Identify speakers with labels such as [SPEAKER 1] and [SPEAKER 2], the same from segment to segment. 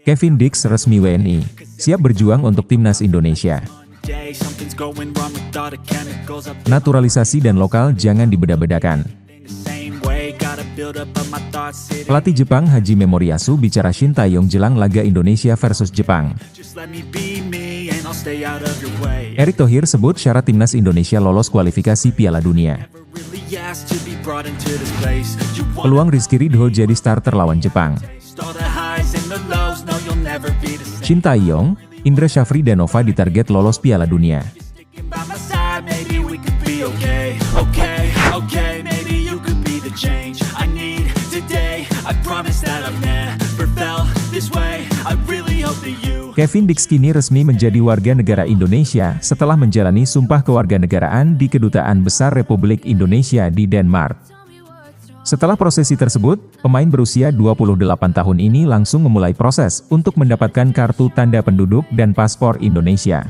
[SPEAKER 1] Kevin Dix resmi WNI, siap berjuang untuk timnas Indonesia. Naturalisasi dan lokal jangan dibeda-bedakan. Pelatih Jepang Haji Memoriyasu bicara Shin Tae-yong jelang laga Indonesia versus Jepang. Erick Thohir sebut syarat timnas Indonesia lolos kualifikasi Piala Dunia. Peluang Rizky Ridho jadi starter lawan Jepang. Shin Tae-yong, Indra Syafri dan Nova ditarget lolos Piala Dunia. Kevin Dix kini resmi menjadi warga negara Indonesia setelah menjalani sumpah kewarganegaraan di Kedutaan Besar Republik Indonesia di Denmark. Setelah prosesi tersebut, pemain berusia 28 tahun ini langsung memulai proses untuk mendapatkan kartu tanda penduduk dan paspor Indonesia.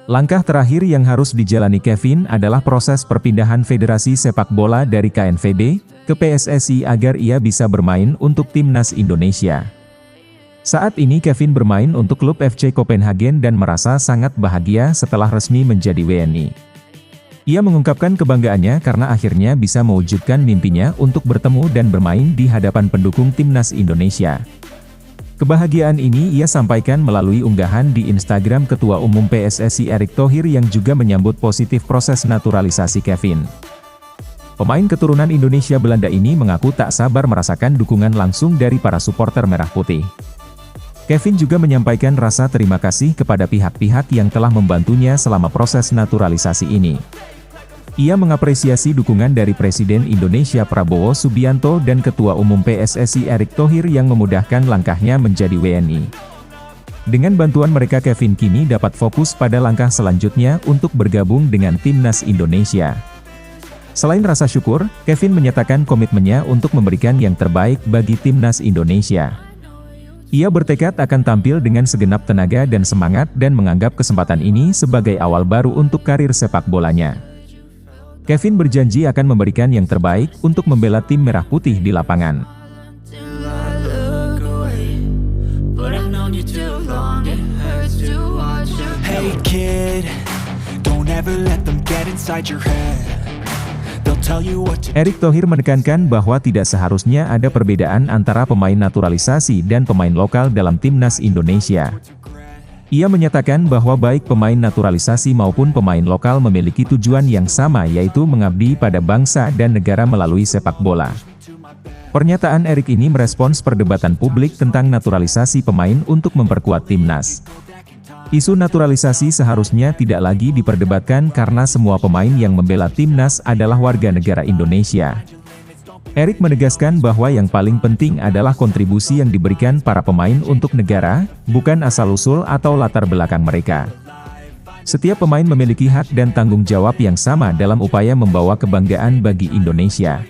[SPEAKER 1] Langkah terakhir yang harus dijalani Kevin adalah proses perpindahan Federasi Sepak Bola dari KNVB ke PSSI agar ia bisa bermain untuk timnas Indonesia. Saat ini Kevin bermain untuk klub FC Copenhagen dan merasa sangat bahagia setelah resmi menjadi WNI. Ia mengungkapkan kebanggaannya karena akhirnya bisa mewujudkan mimpinya untuk bertemu dan bermain di hadapan pendukung timnas Indonesia. Kebahagiaan ini ia sampaikan melalui unggahan di Instagram Ketua Umum PSSI Erick Thohir yang juga menyambut positif proses naturalisasi Kevin. Pemain keturunan Indonesia Belanda ini mengaku tak sabar merasakan dukungan langsung dari para supporter Merah Putih. Kevin juga menyampaikan rasa terima kasih kepada pihak-pihak yang telah membantunya selama proses naturalisasi ini. Ia mengapresiasi dukungan dari Presiden Indonesia Prabowo Subianto dan Ketua Umum PSSI Erick Thohir yang memudahkan langkahnya menjadi WNI. Dengan bantuan mereka Kevin kini dapat fokus pada langkah selanjutnya untuk bergabung dengan timnas Indonesia. Selain rasa syukur, Kevin menyatakan komitmennya untuk memberikan yang terbaik bagi timnas Indonesia. Ia bertekad akan tampil dengan segenap tenaga dan semangat dan menganggap kesempatan ini sebagai awal baru untuk karir sepak bolanya. Kevin berjanji akan memberikan yang terbaik untuk membela tim Merah Putih di lapangan. Hey kid, don't ever let them get inside your head. Erick Thohir menekankan bahwa tidak seharusnya ada perbedaan antara pemain naturalisasi dan pemain lokal dalam timnas Indonesia. Ia menyatakan bahwa baik pemain naturalisasi maupun pemain lokal memiliki tujuan yang sama yaitu mengabdi pada bangsa dan negara melalui sepak bola. Pernyataan Erick ini merespons perdebatan publik tentang naturalisasi pemain untuk memperkuat timnas. Isu naturalisasi seharusnya tidak lagi diperdebatkan karena semua pemain yang membela timnas adalah warga negara Indonesia. Erick menegaskan bahwa yang paling penting adalah kontribusi yang diberikan para pemain untuk negara, bukan asal-usul atau latar belakang mereka. Setiap pemain memiliki hak dan tanggung jawab yang sama dalam upaya membawa kebanggaan bagi Indonesia.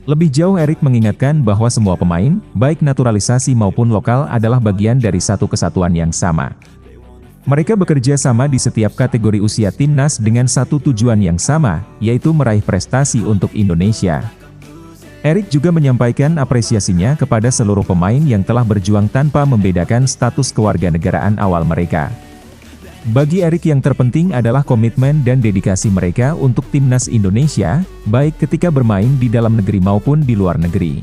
[SPEAKER 1] Lebih jauh Erick mengingatkan bahwa semua pemain, baik naturalisasi maupun lokal adalah bagian dari satu kesatuan yang sama. Mereka bekerja sama di setiap kategori usia timnas dengan satu tujuan yang sama, yaitu meraih prestasi untuk Indonesia. Erick juga menyampaikan apresiasinya kepada seluruh pemain yang telah berjuang tanpa membedakan status kewarganegaraan awal mereka. Bagi Erick yang terpenting adalah komitmen dan dedikasi mereka untuk timnas Indonesia, baik ketika bermain di dalam negeri maupun di luar negeri.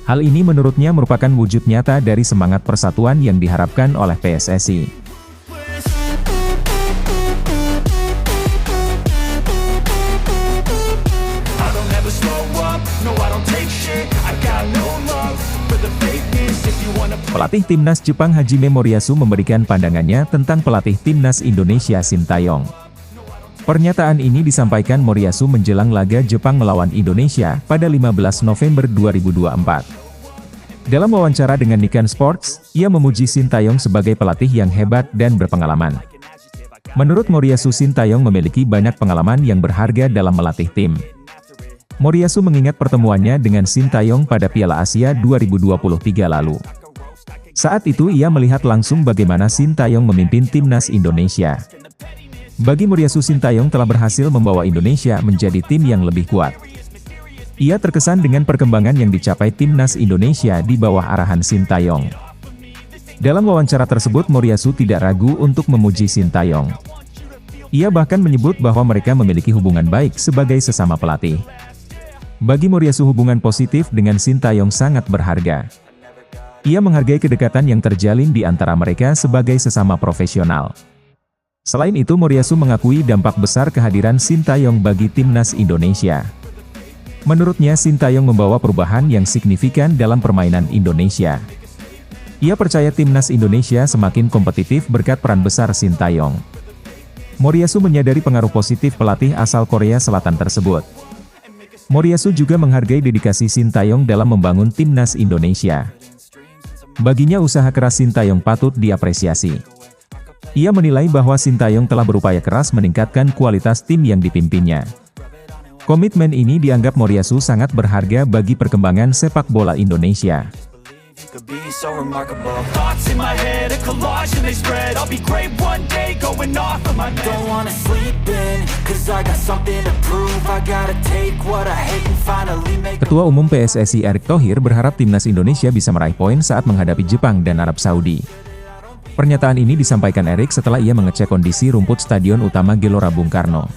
[SPEAKER 1] Hal ini menurutnya merupakan wujud nyata dari semangat persatuan yang diharapkan oleh PSSI. Pelatih timnas Jepang Haji Memoriyasu memberikan pandangannya tentang pelatih timnas Indonesia Shin Tae-yong. Pernyataan ini disampaikan Moriyasu menjelang laga Jepang melawan Indonesia pada 15 November 2024. Dalam wawancara dengan Nikkei Sports, ia memuji Shin Tae-yong sebagai pelatih yang hebat dan berpengalaman. Menurut Moriyasu, Shin Tae-yong memiliki banyak pengalaman yang berharga dalam melatih tim. Moriyasu mengingat pertemuannya dengan Shin Tae-yong pada Piala Asia 2023 lalu. Saat itu ia melihat langsung bagaimana Shin Tae-yong memimpin timnas Indonesia. Bagi Moriyasu, Shin Tae-yong telah berhasil membawa Indonesia menjadi tim yang lebih kuat. Ia terkesan dengan perkembangan yang dicapai timnas Indonesia di bawah arahan Shin Tae-yong. Dalam wawancara tersebut Moriyasu tidak ragu untuk memuji Sintayong. Ia bahkan menyebut bahwa mereka memiliki hubungan baik sebagai sesama pelatih. Bagi Moriyasu hubungan positif dengan Sintayong sangat berharga. Ia menghargai kedekatan yang terjalin di antara mereka sebagai sesama profesional. Selain itu Moriyasu mengakui dampak besar kehadiran Sintayong bagi timnas Indonesia. Menurutnya Sintayong membawa perubahan yang signifikan dalam permainan Indonesia. Ia percaya timnas Indonesia semakin kompetitif berkat peran besar Sintayong. Moriyasu menyadari pengaruh positif pelatih asal Korea Selatan tersebut. Moriyasu juga menghargai dedikasi Sintayong dalam membangun timnas Indonesia. Baginya usaha keras Sintayong patut diapresiasi. Ia menilai bahwa Sintayong telah berupaya keras meningkatkan kualitas tim yang dipimpinnya. Komitmen ini dianggap Moriyasu sangat berharga bagi perkembangan sepak bola Indonesia. Ketua Umum PSSI Erick Thohir berharap timnas Indonesia bisa meraih poin saat menghadapi Jepang dan Arab Saudi. Pernyataan ini disampaikan Erick setelah ia mengecek kondisi rumput Stadion Utama Gelora Bung Karno.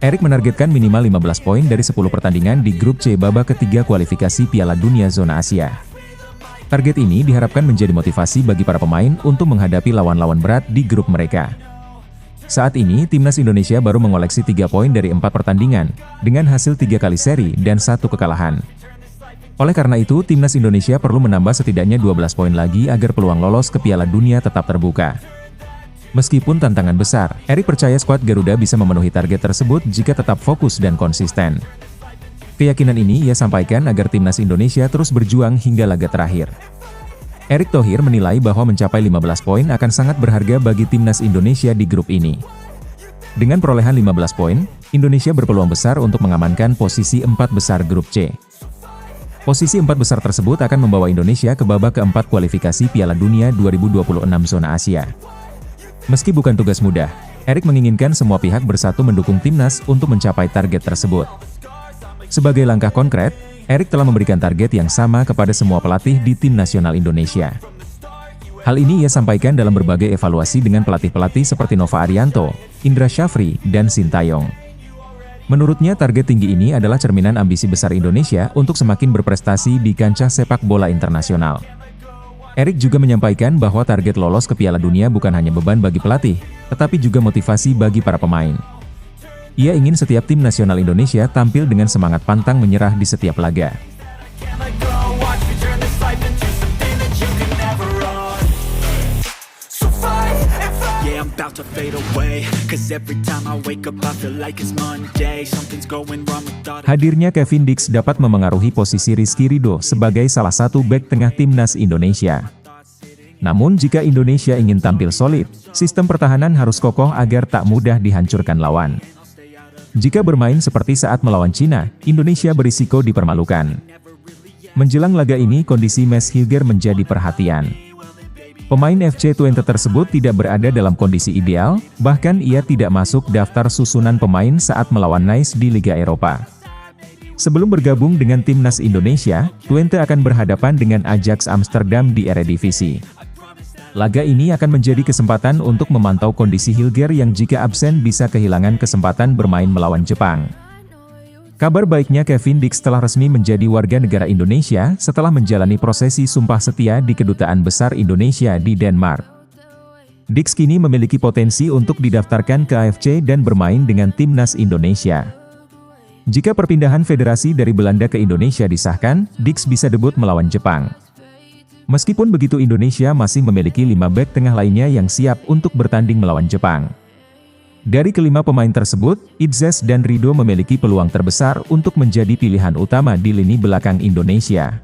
[SPEAKER 1] Erick menargetkan minimal 15 poin dari 10 pertandingan di grup C babak ketiga kualifikasi Piala Dunia Zona Asia. Target ini diharapkan menjadi motivasi bagi para pemain untuk menghadapi lawan-lawan berat di grup mereka. Saat ini, timnas Indonesia baru mengoleksi 3 poin dari 4 pertandingan, dengan hasil 3 kali seri dan 1 kekalahan. Oleh karena itu, timnas Indonesia perlu menambah setidaknya 12 poin lagi agar peluang lolos ke Piala Dunia tetap terbuka. Meskipun tantangan besar, Erick percaya skuad Garuda bisa memenuhi target tersebut jika tetap fokus dan konsisten. Keyakinan ini ia sampaikan agar timnas Indonesia terus berjuang hingga laga terakhir. Erick Thohir menilai bahwa mencapai 15 poin akan sangat berharga bagi timnas Indonesia di grup ini. Dengan perolehan 15 poin, Indonesia berpeluang besar untuk mengamankan posisi 4 besar grup C. Posisi 4 besar tersebut akan membawa Indonesia ke babak keempat kualifikasi Piala Dunia 2026 Zona Asia. Meski bukan tugas mudah, Erick menginginkan semua pihak bersatu mendukung timnas untuk mencapai target tersebut. Sebagai langkah konkret, Erick telah memberikan target yang sama kepada semua pelatih di tim nasional Indonesia. Hal ini ia sampaikan dalam berbagai evaluasi dengan pelatih-pelatih seperti Nova Arianto, Indra Syafri, dan Sintayong. Menurutnya target tinggi ini adalah cerminan ambisi besar Indonesia untuk semakin berprestasi di kancah sepak bola internasional. Erick juga menyampaikan bahwa target lolos ke Piala Dunia bukan hanya beban bagi pelatih, tetapi juga motivasi bagi para pemain. Ia ingin setiap tim nasional Indonesia tampil dengan semangat pantang menyerah di setiap laga. Hadirnya Kevin Dix dapat memengaruhi posisi Rizky Ridho sebagai salah satu bek tengah timnas Indonesia. Namun jika Indonesia ingin tampil solid, sistem pertahanan harus kokoh agar tak mudah dihancurkan lawan. Jika bermain seperti saat melawan Cina, Indonesia berisiko dipermalukan. Menjelang laga ini kondisi Mads Hilger menjadi perhatian. Pemain FC Twente tersebut tidak berada dalam kondisi ideal, bahkan ia tidak masuk daftar susunan pemain saat melawan Nice di Liga Eropa. Sebelum bergabung dengan timnas Indonesia, Twente akan berhadapan dengan Ajax Amsterdam di Eredivisie. Laga ini akan menjadi kesempatan untuk memantau kondisi Hilger yang jika absen bisa kehilangan kesempatan bermain melawan Jepang. Kabar baiknya Kevin Dix telah resmi menjadi warga negara Indonesia setelah menjalani prosesi sumpah setia di Kedutaan Besar Indonesia di Denmark. Dix kini memiliki potensi untuk didaftarkan ke AFC dan bermain dengan timnas Indonesia. Jika perpindahan federasi dari Belanda ke Indonesia disahkan, Dix bisa debut melawan Jepang. Meskipun begitu Indonesia masih memiliki 5 bek tengah lainnya yang siap untuk bertanding melawan Jepang. Dari kelima pemain tersebut, Idzes dan Ridho memiliki peluang terbesar untuk menjadi pilihan utama di lini belakang Indonesia.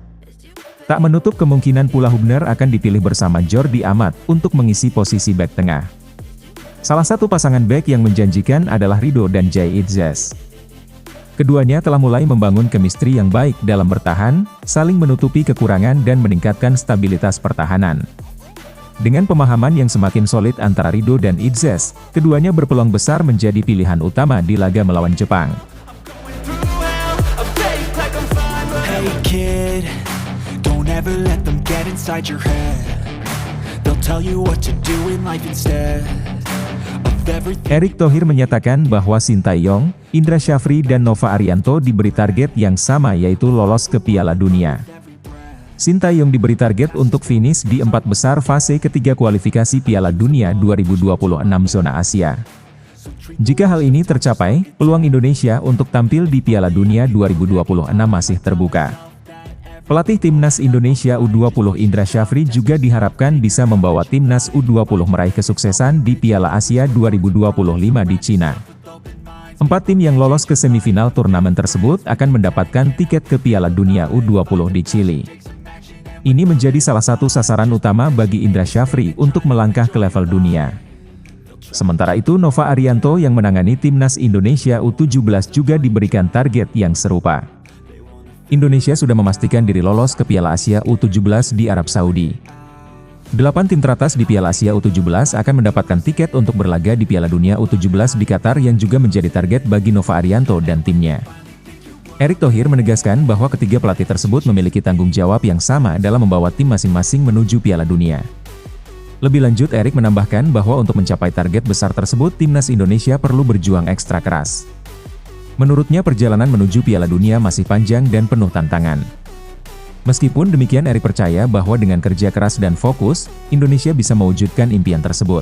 [SPEAKER 1] Tak menutup kemungkinan pula Hubner akan dipilih bersama Jordi Amat untuk mengisi posisi bek tengah. Salah satu pasangan bek yang menjanjikan adalah Ridho dan Jay Idzes. Keduanya telah mulai membangun chemistry yang baik dalam bertahan, saling menutupi kekurangan dan meningkatkan stabilitas pertahanan. Dengan pemahaman yang semakin solid antara Ridho dan Idzes, keduanya berpeluang besar menjadi pilihan utama di laga melawan Jepang. Hey kid, don't ever let them get inside your head.
[SPEAKER 2] tell you what to do in life instead of everything.
[SPEAKER 1] Erick Thohir menyatakan bahwa Sintayong, Indra Syafri dan Nova Arianto diberi target yang sama yaitu lolos ke Piala Dunia. Sintayong diberi target untuk finish di 4 besar fase ketiga kualifikasi Piala Dunia 2026 zona Asia. Jika hal ini tercapai, peluang Indonesia untuk tampil di Piala Dunia 2026 masih terbuka. Pelatih Timnas Indonesia U20 Indra Syafri juga diharapkan bisa membawa Timnas U20 meraih kesuksesan di Piala Asia 2025 di Cina. 4 tim yang lolos ke semifinal turnamen tersebut akan mendapatkan tiket ke Piala Dunia U20 di Chili. Ini menjadi salah satu sasaran utama bagi Indra Syafri untuk melangkah ke level dunia. Sementara itu Nova Arianto yang menangani Timnas Indonesia U17 juga diberikan target yang serupa. Indonesia sudah memastikan diri lolos ke Piala Asia U17 di Arab Saudi. 8 tim teratas di Piala Asia U17 akan mendapatkan tiket untuk berlaga di Piala Dunia U17 di Qatar yang juga menjadi target bagi Nova Arianto dan timnya. Erick Thohir menegaskan bahwa ketiga pelatih tersebut memiliki tanggung jawab yang sama dalam membawa tim masing-masing menuju Piala Dunia. Lebih lanjut Erick menambahkan bahwa untuk mencapai target besar tersebut Timnas Indonesia perlu berjuang ekstra keras. Menurutnya perjalanan menuju Piala Dunia masih panjang dan penuh tantangan. Meskipun demikian Erick percaya bahwa dengan kerja keras dan fokus, Indonesia bisa mewujudkan impian tersebut.